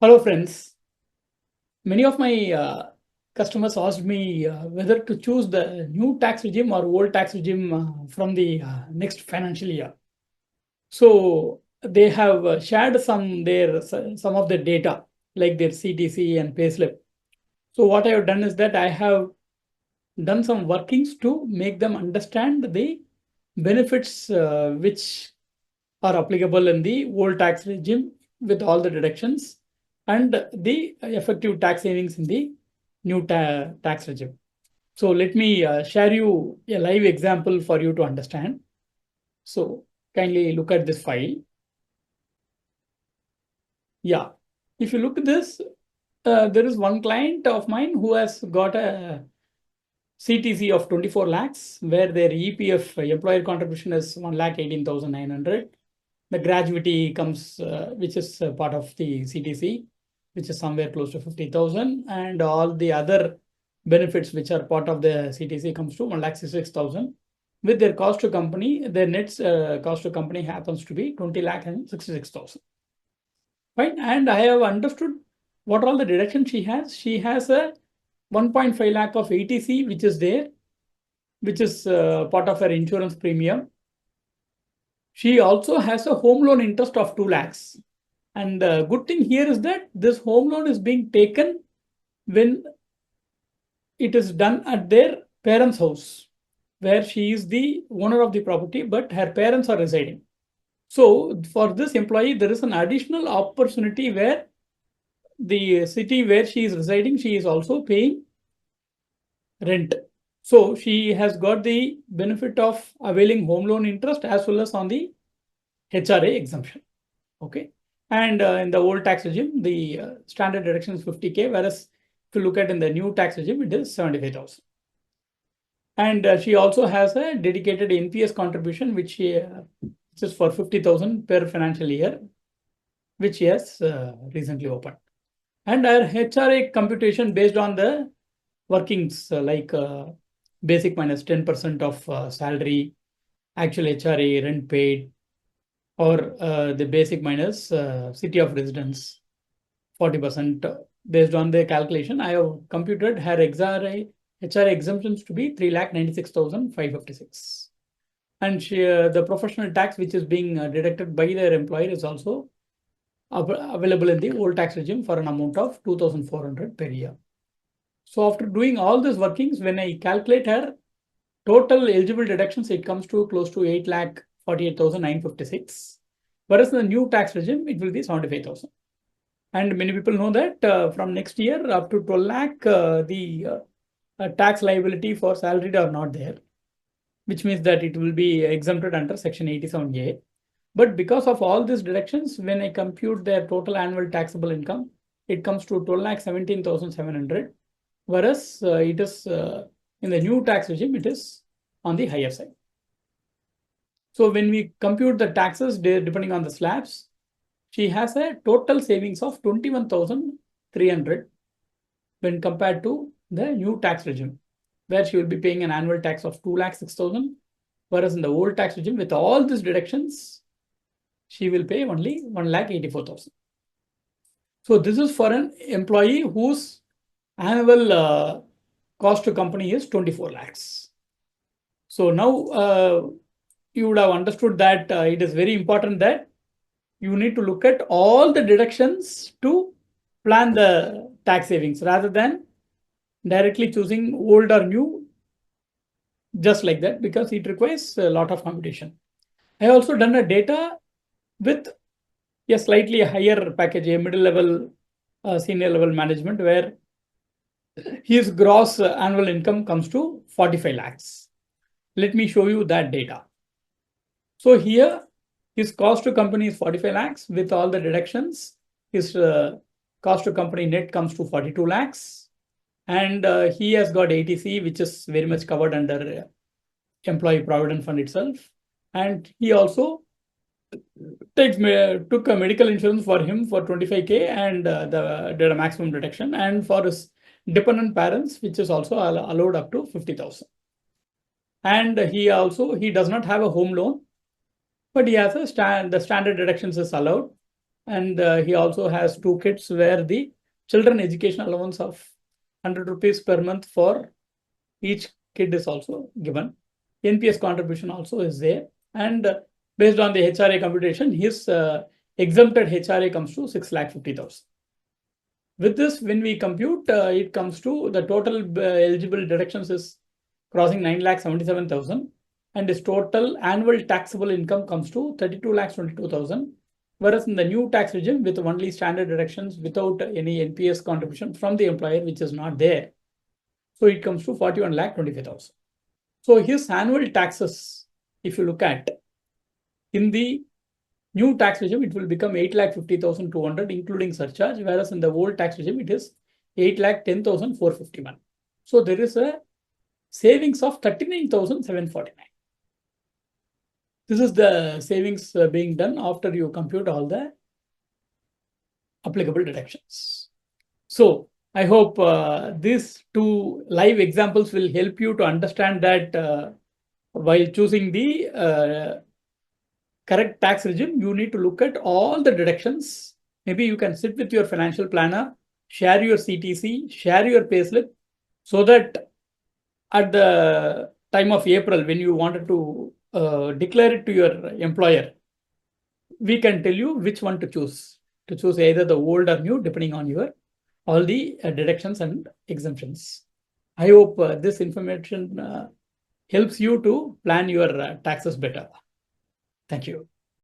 Hello, friends. Many of my customers asked me whether to choose the new tax regime or old tax regime from the next financial year. So they have shared some of the data like their CTC and payslip. So what I have done is that I have done some workings to make them understand the benefits which are applicable in the old tax regime with all the deductions and the effective tax savings in the new tax regime. So let me share you a live example for you to understand. So kindly look at this file. Yeah, if you look at this, there is one client of mine who has got a CTC of 24 lakhs, where their EPF employer contribution is 1,18,900. The gratuity comes, which is part of the CTC, which is somewhere close to 50,000, and all the other benefits which are part of the CTC comes to 1,66,000. With their cost to company, their net cost to company happens to be 20 lakh and 66,000. Fine, and I have understood what all the deductions she has. She has a 1.5 lakh of ATC, which is there, which is part of her insurance premium. She also has a home loan interest of 2 lakhs. And the good thing here is that this home loan is being taken when it is done at their parents' house, where she is the owner of the property, but her parents are residing. So for this employee, there is an additional opportunity where the city where she is residing, she is also paying rent. So she has got the benefit of availing home loan interest as well as on the HRA exemption. Okay. And in the old tax regime, the standard deduction is 50K, whereas if you look at in the new tax regime, it is 75,000. And she also has a dedicated NPS contribution, which is for 50,000 per financial year, which she has recently opened. And her HRA computation based on the workings like basic minus 10% of salary, actual HRA, rent paid, or the basic minus city of residence, 40%. Based on the calculation, I have computed her HRA exemptions to be 3,96,556. And the professional tax which is being deducted by their employer is also available in the old tax regime for an amount of 2,400 per year. So after doing all these workings, when I calculate her total eligible deductions, it comes to close to 8,48,956. Whereas in the new tax regime, it will be 75,000. And many people know that from next year up to 12 lakh, the tax liability for salaried are not there, which means that it will be exempted under section 87A. But because of all these deductions, when I compute their total annual taxable income, it comes to 12,17,700. Whereas it is in the new tax regime, it is on the higher side. So when we compute the taxes depending on the slabs, she has a total savings of 21,300 when compared to the new tax regime, where she will be paying an annual tax of 2,06,000, whereas in the old tax regime, with all these deductions, she will pay only 1,84,000. So this is for an employee whose annual cost to company is 24 lakhs. So now you would have understood that it is very important that you need to look at all the deductions to plan the tax savings rather than directly choosing old or new just like that, because it requires a lot of computation. I also done a data with a slightly higher package, a middle level, senior level management, where his gross annual income comes to 45 lakhs. Let me show you that data. So here, his cost to company is 45 lakhs with all the deductions. His cost to company net comes to 42 lakhs. And he has got ATC, which is very much covered under employee provident fund itself. And he also took a medical insurance for him for 25K and did a maximum deduction, and for his dependent parents, which is also allowed up to 50,000. And he does not have a home loan, but he has the standard deductions is allowed. and he also has 2 kids where the children education allowance of 100 rupees per month for each kid is also given. NPS contribution also is there, and based on the HRA computation, his exempted HRA comes to 6,50,000. With this, when we compute, it comes to the total eligible deductions is crossing 9,77,000, and his total annual taxable income comes to 32,22,000. Whereas in the new tax regime with only standard deductions without any NPS contribution from the employer, which is not there, so it comes to 41,25,000. So his annual taxes, if you look at in the new tax regime, it will become 8,50,200 including surcharge, whereas in the old tax regime, it is 8,10,451. So there is a savings of 39,749. This is the savings being done after you compute all the applicable deductions. So I hope these 2 live examples will help you to understand that while choosing the correct tax regime, you need to look at all the deductions. Maybe you can sit with your financial planner, share your CTC, share your payslip, so that at the time of April, when you wanted to declare it to your employer, we can tell you which one to choose either the old or new, depending on your all the deductions and exemptions. I hope this information helps you to plan your taxes better. Thank you.